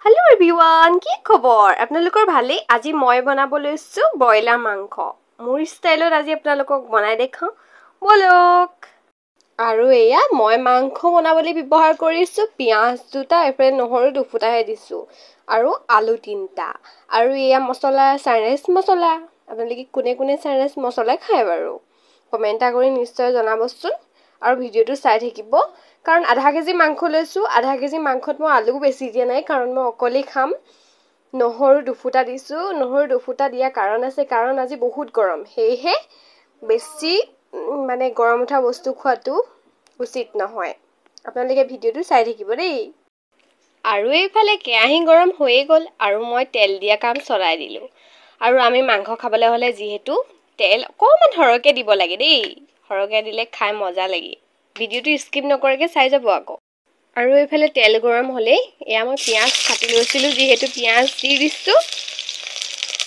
Hello everyone, কি খবৰ? আপোনালোকৰ ভালে? আজি মই বনাব লৈছো ব্ৰইলাৰ মাংস। মোৰ ষ্টাইলত আজি আপোনালোকক বনাই দেখাও। বলক। আৰু এয়া মই মাংস বনাবলৈ ব্যৱহাৰ কৰিছো পিয়াজ দুটা, এফালে নহৰু দুফুটাহে দিছো আৰু আলু তিনটা। আৰু এয়া মছলা চাইনিজ মছলা। আপোনালোকে কোনে কোনে চাইনিজ মছলা খায় বাৰু? কমেন্ট কৰি নিশ্চয় জনাবচোন আৰু ভিডিওটো চাই থাকিব। কাৰণ আধা কেজি মাংস লৈছো, আধা কেজি মাংসত মই আলু বেছি দিয়া নাই কাৰণ মই অকলে খাম। নহৰু দুফুটা দিছো, নহৰু দুফুটা দিয়া কাৰণ আছে কাৰণ আজি বহুত গৰম। হেহে বেছি মানে গৰম উঠা বস্তু খোৱাটো উচিত নহয়। আপোনালোকে ভিডিওটো চাই থাকিব দেই। আৰু এইফালে কেৰাহী গৰম হৈয়ে গ'ল আৰু মই তেল দিয়া কাম চলাই দিলো। আৰু আমি মাংস খাবলৈ হ'লে যিহেতু তেল অকণমান সৰহকৈ দিব লাগে দেই। সৰহকৈ দিলে খাই মজা লাগে। ভিডিওটো স্কিপ নকৰাকৈ চাই যাব আকৌ। আৰু এইফালে তেল গৰম হ'লেই এয়া মই পিঁয়াজ কাটি লৈছিলোঁ যিহেতু পিঁয়াজ দি দিছোঁ।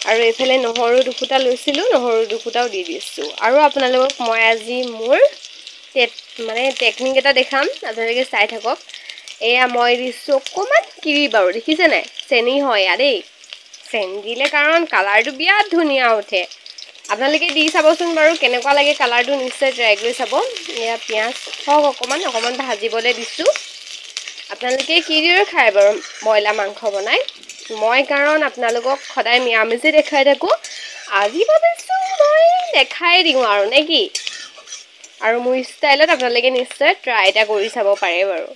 আৰু এইফালে নহৰু দুফুটা লৈছিলোঁ, নহৰু দুফুটাও দি দিছোঁ। আৰু আপোনালোকক মই আজি মোৰ টেকনিক এটা দেখাম, আপোনালোকে চাই থাকক। এয়া মই দিছোঁ অকণমান কিৰি বাৰু, দেখিছে নাই? চেনি হয় এয়া দেই। চেনি দিলে কাৰণ কালাৰটো বিৰাট ধুনীয়া উঠে। আপোনালোকে দি চাবচোন বাৰু কেনেকুৱা লাগে কালাৰটো, নিশ্চয় ট্ৰাই কৰি চাব। এয়া পিঁয়াজ হওক অকণমান ভাজিবলৈ দিছোঁ। আপোনালোকে কি দৰে খায় বাৰু ব্ৰইলাৰ মাংস বনাই? মই কাৰণ আপোনালোকক সদায় নিৰামিষে দেখাই থাকোঁ। আজি ভাবিছোঁ মই দেখাই দিওঁ আৰু নে কি? আৰু মোৰ ষ্টাইলত আপোনালোকে নিশ্চয় ট্ৰাই এটা কৰি চাব পাৰে বাৰু।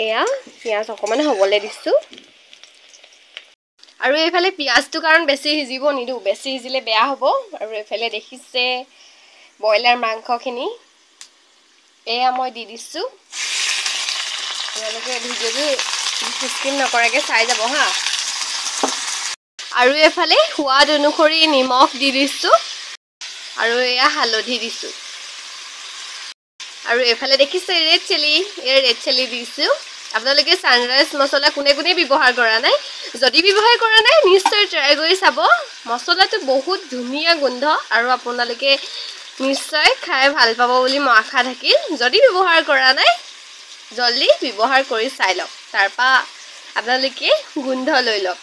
এয়া পিঁয়াজ অকণমান হ'বলৈ দিছোঁ। আৰু এইফালে পিঁয়াজটো কাৰণ বেছি সিজিব নিদিওঁ, বেছি সিজিলে বেয়া হ'ব। আৰু এইফালে দেখিছে ব্ৰইলাৰ মাংসখিনি এয়া মই দি দিছোঁ। আপোনালোকে ভিডিওটো স্কিপ নকৰাকৈ চাই যাব হা। আৰু এইফালে সোৱাদ অনুসৰি নিমখ দি দিছোঁ আৰু এয়া হালধি দিছোঁ। আৰু এইফালে দেখিছে ৰেড চিলি, ৰেড চিলি দিছোঁ। আপোনালোকে চানৰাইজ মছলা কোনে কোনে ব্যৱহাৰ কৰা নাই? যদি ব্যৱহাৰ কৰা নাই নিশ্চয় ট্ৰাই কৰি চাব। মছলাটো বহুত ধুনীয়া গোন্ধ আৰু আপোনালোকে নিশ্চয় খাই ভাল পাব বুলি মই আশা থাকিল। যদি ব্যৱহাৰ কৰা নাই জলদি ব্যৱহাৰ কৰি চাই লওক, তাৰপৰা আপোনালোকে গোন্ধ লৈ লওক।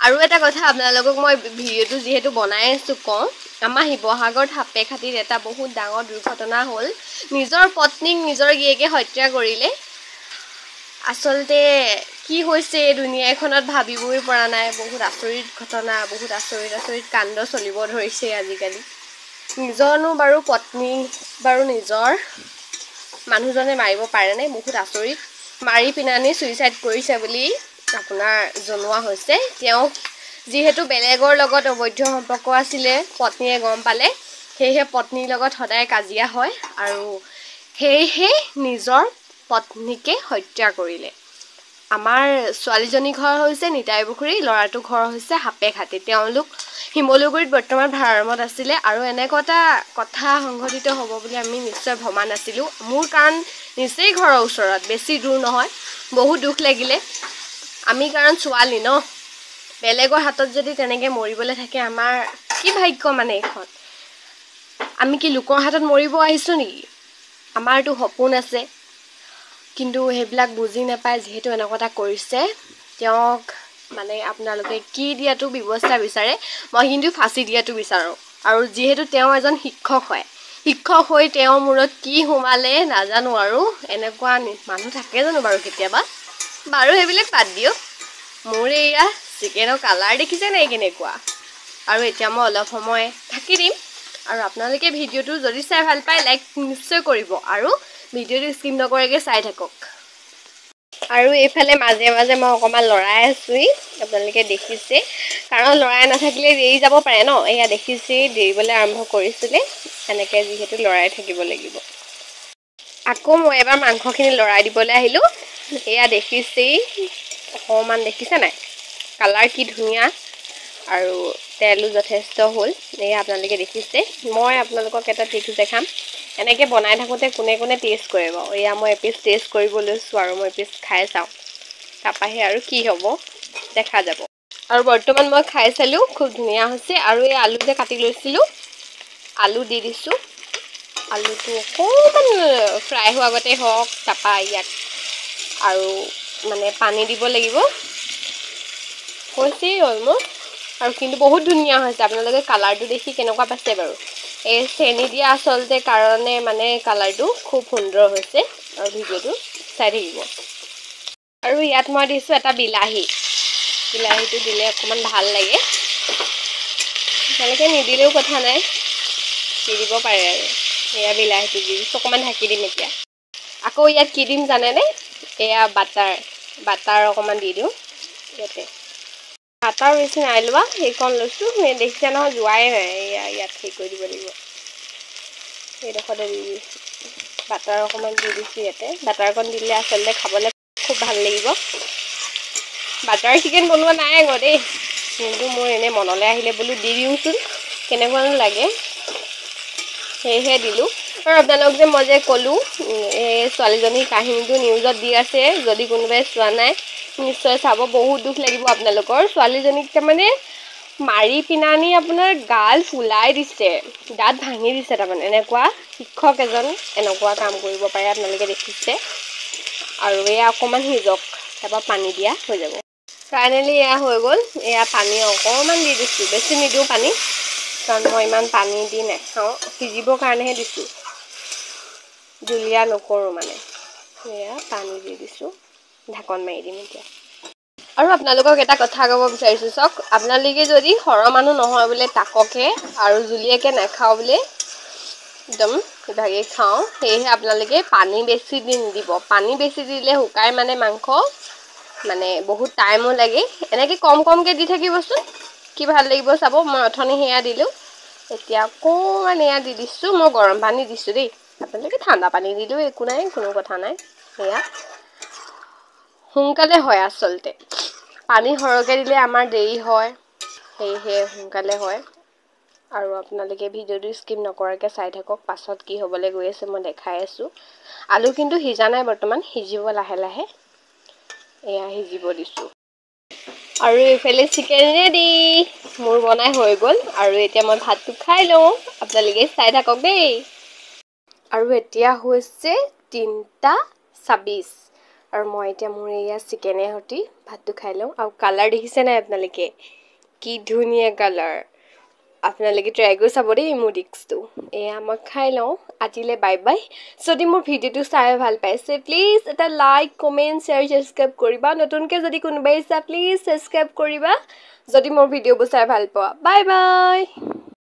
আৰু এটা কথা আপোনালোকক মই ভিডিওটো যিহেতু বনাই আছোঁ কওঁ, আমাৰ শিৱসাগৰত সাপেখাতিত এটা বহুত ডাঙৰ দুৰ্ঘটনা হ'ল। নিজৰ পত্নীক নিজৰ গিৰিয়েকে হত্যা কৰিলে। আচলতে কি হৈছে দুনিয়া এখনত ভাবিবই পৰা নাই। বহুত আচৰিত ঘটনা, বহুত আচৰিত কাণ্ড চলিব ধৰিছে আজিকালি। নিজৰনো বাৰু পত্নী বাৰু নিজৰ মানুহজনে মাৰিব পাৰে নাই? বহুত আচৰিত। মাৰি পিনানি ছুইচাইড কৰিছে বুলি আপোনাৰ জনোৱা হৈছে। তেওঁক যিহেতু বেলেগৰ লগত অবৈধ সম্পৰ্ক আছিলে, পত্নীয়ে গম পালে। সেয়েহে পত্নীৰ লগত সদায় কাজিয়া হয় আৰু সেয়েহে নিজৰ পত্নীকে হত্যা কৰিলে। আমাৰ ছোৱালীজনীৰ ঘৰ হৈছে নিতাইপুখুৰী, ল'ৰাটোৰ ঘৰ হৈছে সাপেখাতি। তেওঁলোক শিমলুগুৰিত বৰ্তমান ভাড়াৰুমত আছিলে। আৰু এনেকুৱা এটা কথা সংঘটিত হ'ব বুলি আমি নিশ্চয় ভবা নাছিলোঁ। মোৰ কাৰণ নিচেই ঘৰৰ ওচৰত, বেছি দূৰ নহয়। বহুত দুখ লাগিলে। আমি কাৰণ ছোৱালী ন, বেলেগৰ হাতত যদি তেনেকৈ মৰিবলৈ থাকে আমাৰ কি ভাগ্য মানে এইখন। আমি কি লোকৰ হাতত মৰিব আহিছোঁ নেকি? আমাৰতো সপোন আছে। কিন্তু সেইবিলাক বুজি নাপায় যিহেতু এনেকুৱা এটা কৰিছে। তেওঁক মানে আপোনালোকে কি দিয়াটো ব্যৱস্থা বিচাৰে, মই কিন্তু ফাঁচি দিয়াটো বিচাৰোঁ। আৰু যিহেতু তেওঁ এজন শিক্ষক হয়, শিক্ষক হৈ তেওঁৰ মূৰত কি সোমালে নাজানো। আৰু এনেকুৱা মানুহ থাকে জানো বাৰু কেতিয়াবা? বাৰু সেইবিলাক বাদ দিয়ক। মোৰ এয়া চিকেনৰ কালাৰ দেখিছে নাই কেনেকুৱা? আৰু এতিয়া মই অলপ সময় ঢাকি দিম। আৰু আপোনালোকে ভিডিওটো যদি চাই ভাল পায় লাইক নিশ্চয় কৰিব আৰু ভিডিওটো স্কিপ নকৰাকৈ চাই থাকক। আৰু এইফালে মাজে মাজে মই অকণমান লৰাই আছোঁহি, আপোনালোকে দেখিছে। কাৰণ লৰাই নাথাকিলে দেৰি যাব পাৰে ন। এয়া দেখিছেই দেৰিবলৈ আৰম্ভ কৰিছিলে। এনেকৈ যিহেতু লৰাই থাকিব লাগিব। আকৌ মই এবাৰ মাংসখিনি লৰাই দিবলৈ আহিলোঁ। এয়া দেখিছেই অকণমান, দেখিছে নাই কালাৰ কি ধুনীয়া আৰু তেলো যথেষ্ট হ'ল। এয়া আপোনালোকে দেখিছে। মই আপোনালোকক এটা ট্ৰিক্স দেখাম। এনেকৈ বনাই থাকোঁতে কোনে কোনে টেষ্ট কৰে বাৰু? এয়া মই এপিচ টেষ্ট কৰিব লৈছোঁ আৰু মই এপিচ খাই চাওঁ, তাৰপৰাহে আৰু কি হ'ব দেখা যাব। আৰু বৰ্তমান মই খাই চালোঁ, খুব ধুনীয়া হৈছে। আৰু এই আলু যে কাটি লৈছিলোঁ, আলু দি দিছোঁ। আলুটো অকণমান ফ্ৰাই হোৱাৰ আগতে হওক, তাৰপৰা ইয়াত আৰু মানে পানী দিব লাগিব হৈছে অলমোষ্ট আৰু কিন্তু বহুত ধুনীয়া হৈছে আপোনালোকে কালাৰটো দেখি কেনেকুৱা পাইছে বাৰু এই চেনি দিয়া আচলতে কাৰণে মানে কালাৰটো খুব সুন্দৰ হৈছে আৰু ভিডিঅ'টো চাই থাকিব আৰু ইয়াত মই দিছোঁ এটা বিলাহীটো দিলে অকণমান ভাল লাগে তেনেকৈ নিদিলেও কথা নাই দি দিব পাৰে আৰু এয়া বিলাহীটো দি দিছোঁ অকণমান ঢাকি দিম এতিয়া আকৌ ইয়াত কি দিম জানেনে এয়া বাটাৰ অকণমান দি দিওঁ ইয়াতে বাটাৰ বেছি নাই লোৱা সেইকণ লৈছোঁ দেখিছে নহয় যোৱাই নাই এয়া ইয়াত হেৰি কৰি দিব লাগিব এইডোখৰতে দি দিছোঁ বাটাৰ অকণমান দি দিছোঁ ইয়াতে বাটাৰকণ দিলে আচলতে খাবলৈ খুব ভাল লাগিব বাটাৰ চিকেন বনোৱা নাই আকৌ দেই কিন্তু মোৰ এনেই মনলৈ আহিলে বোলো দি দিওঁচোন কেনেকুৱানো লাগে সেয়েহে দিলোঁ আৰু আপোনালোক যে মই যে ক'লোঁ এই ছোৱালীজনীৰ কাহিনীটো নিউজত দি আছে যদি কোনোবাই চোৱা নাই নিশ্চয় চাব বহুত দুখ লাগিব আপোনালোকৰ ছোৱালীজনীক তাৰমানে মাৰি পিনানি আপোনাৰ গাল ফুলাই দিছে দাঁত ভাঙি দিছে তাৰমানে এনেকুৱা শিক্ষক এজন এনেকুৱা কাম কৰিব পাৰে আপোনালোকে দেখিছে আৰু এয়া অকণমান সিজক তাৰপৰা পানী দিয়া হৈ যাব ফাইনেলি এয়া হৈ গ'ল এয়া পানী অকণমান দি দিছোঁ বেছি নিদিওঁ পানী কাৰণ মই ইমান পানী দি নাখাওঁ সিজিবৰ কাৰণেহে দিছোঁ জুলীয়া নকৰোঁ মানে এয়া পানী দি দিছোঁ ঢাকন মাৰি দিম এতিয়া আৰু আপোনালোকক এটা কথা ক'ব বিচাৰিছোঁ চাওক আপোনালোকে যদি সৰহ মানুহ নহয় বোলে তাককে আৰু জুলীয়াকৈ নাখাওঁ বোলে একদম ইভাগে খাওঁ সেয়েহে আপোনালোকে পানী বেছি দি নিদিব পানী বেছি দিলে শুকাই মানে মাংস মানে বহুত টাইমো লাগে এনেকৈ কমকৈ দি থাকিবচোন কি ভাল লাগিব চাব মই অথনি সেয়া দিলোঁ এতিয়া অকণমান এয়া দি দিছোঁ মই গৰম পানী দিছোঁ দেই আপোনালোকে ঠাণ্ডা পানী দিলেও একো নাই কোনো কথা নাই সেয়া সোনকালে হয় আচলতে পানী সৰহকৈ দিলে আমাৰ দেৰি হয় সেয়েহে সোনকালে হয় আৰু আপোনালোকে ভিডিঅ'টো স্কিপ নকৰাকৈ চাই থাকক পাছত কি হ'বলৈ গৈ আছে মই দেখাই আছোঁ আলু কিন্তু সিজা নাই বৰ্তমান সিজিব লাহে লাহে এয়া সিজিব দিছোঁ আৰু এইফালে চিকেন ৰেডি মোৰ বনাই হৈ গ'ল আৰু এতিয়া মই ভাতটো খাই লওঁ আপোনালোকে চাই থাকক দেই আৰু এতিয়া হৈছে 3:26 আৰু মই এতিয়া মোৰ এয়া চিকেনে সৈতে ভাতটো খাই লওঁ আৰু কালাৰ দেখিছে নাই আপোনালোকে কি ধুনীয়া কালাৰ আপোনালোকে ট্ৰাই কৰি চাব দেই মোৰ ডিক্সটো এয়া মই খাই লওঁ আজিলৈ বাই বাই যদি মোৰ ভিডিঅ'টো চাই ভাল পাইছে প্লিজ এটা লাইক কমেণ্ট শ্বেয়াৰ ছাবস্ক্ৰাইব কৰিবা নতুনকৈ যদি কোনোবাই চাই প্লিজ ছাবস্ক্ৰাইব কৰিবা যদি মোৰ ভিডিঅ'বোৰ চাই ভাল পোৱা বাই বাই